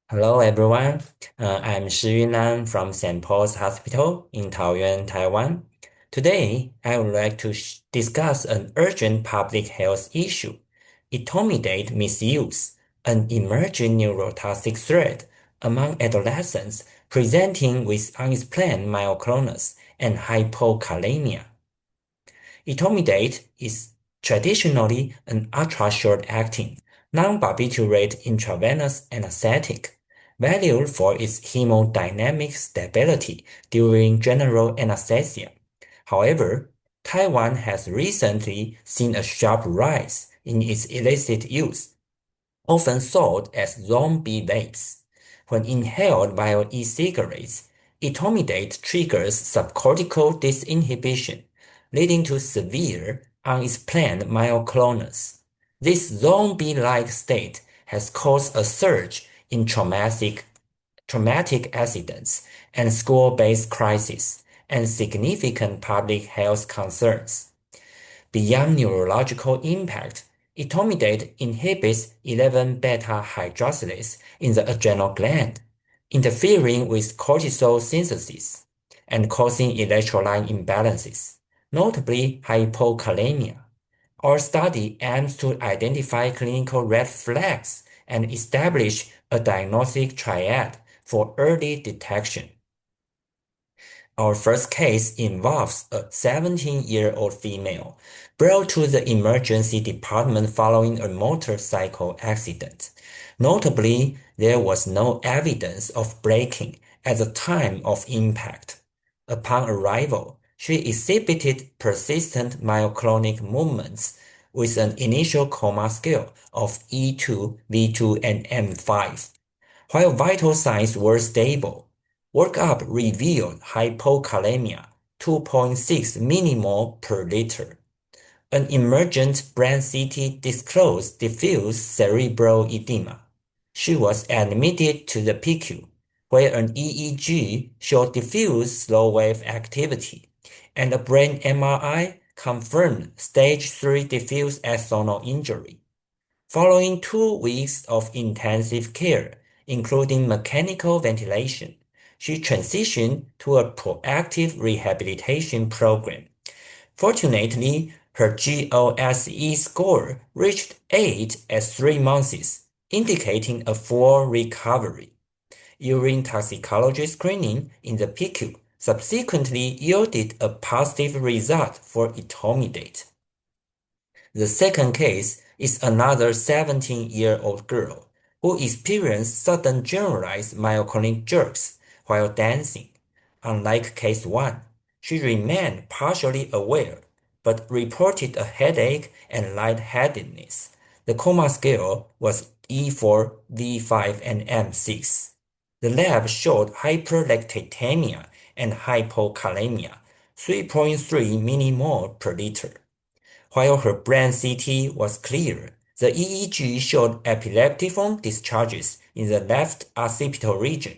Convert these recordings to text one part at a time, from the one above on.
Hello everyone, I'm Shi Yunnan from St. Paul's Hospital in Taoyuan, Taiwan. Today, I would like to discuss an urgent public health issue, etomidate misuse, an emerging neurotoxic threat among adolescents presenting with unexplained myoclonus and hypokalemia. Etomidate is traditionally an ultra-short-acting, non-barbiturate intravenous anesthetic, valued for its hemodynamic stability during general anesthesia. However, Taiwan has recently seen a sharp rise in its illicit use, often sold as zombie vapes. When inhaled via e-cigarettes, etomidate triggers subcortical disinhibition, leading to severe, unexplained myoclonus. This zombie-like state has caused a surge in traumatic accidents and school-based crises and significant public health concerns. Beyond neurological impact, etomidate inhibits 11-beta hydroxylase in the adrenal gland, interfering with cortisol synthesis and causing electrolyte imbalances, notably hypokalemia. Our study aims to identify clinical red flags and establish a diagnostic triad for early detection. Our first case involves a 17-year-old female brought to the emergency department following a motorcycle accident. Notably, there was no evidence of braking at the time of impact. Upon arrival, she exhibited persistent myoclonic movements with an initial coma scale of E2, V2, and M5. While vital signs were stable, workup revealed hypokalemia 2.6 millimole per liter. An emergent brain CT disclosed diffuse cerebral edema. She was admitted to the PICU, where an EEG showed diffuse slow-wave activity, and a brain MRI confirmed stage 3 diffuse axonal injury. Following 2 weeks of intensive care, including mechanical ventilation, she transitioned to a proactive rehabilitation program. Fortunately, her GOSE score reached 8 at 3 months, indicating a full recovery. Urine toxicology screening in the PICU subsequently yielded a positive result for etomidate. The second case is another 17-year-old girl who experienced sudden generalized myoclonic jerks while dancing. Unlike case 1, she remained partially aware but reported a headache and lightheadedness. The coma scale was E4, V5, and M6. The lab showed hyperlactatemia and hypokalemia, 3.3 millimole per liter. While her brain CT was clear, the EEG showed epileptiform discharges in the left occipital region.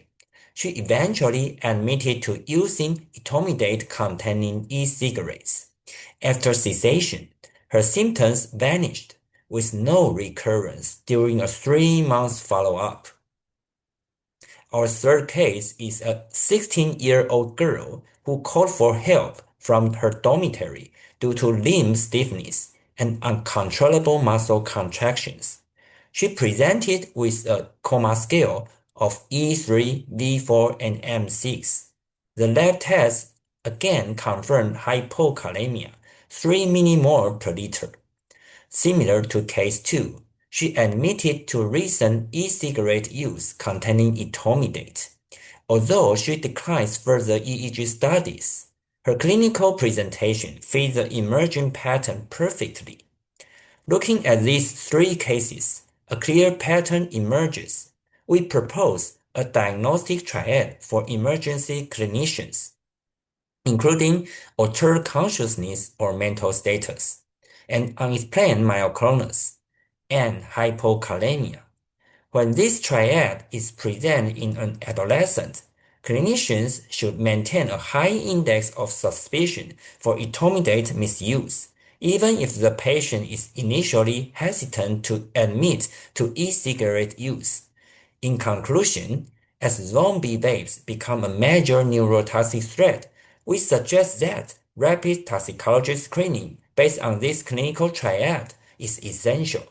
She eventually admitted to using etomidate-containing e-cigarettes. After cessation, her symptoms vanished, with no recurrence during a 3-month follow-up. Our third case is a 16-year-old girl who called for help from her dormitory due to limb stiffness and uncontrollable muscle contractions. She presented with a coma scale of E3, V4, and M6. The lab test again confirmed hypokalemia, 3 millimole per liter. Similar to case 2, she admitted to recent e-cigarette use containing etomidate. Although she declines further EEG studies, her clinical presentation fits the emerging pattern perfectly. Looking at these 3 cases, a clear pattern emerges. We propose a diagnostic triad for emergency clinicians, including altered consciousness or mental status, and unexplained myoclonus, and hypokalemia. When this triad is present in an adolescent, clinicians should maintain a high index of suspicion for etomidate misuse, even if the patient is initially hesitant to admit to e-cigarette use. In conclusion, as zombie vapes become a major neurotoxic threat, we suggest that rapid toxicology screening based on this clinical triad is essential.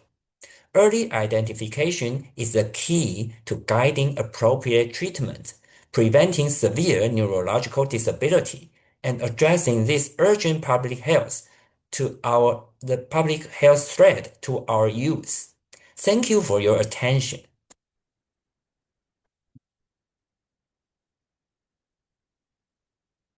Early identification is the key to guiding appropriate treatment, preventing severe neurological disability, and addressing this urgent public health threat to our youth. Thank you for your attention.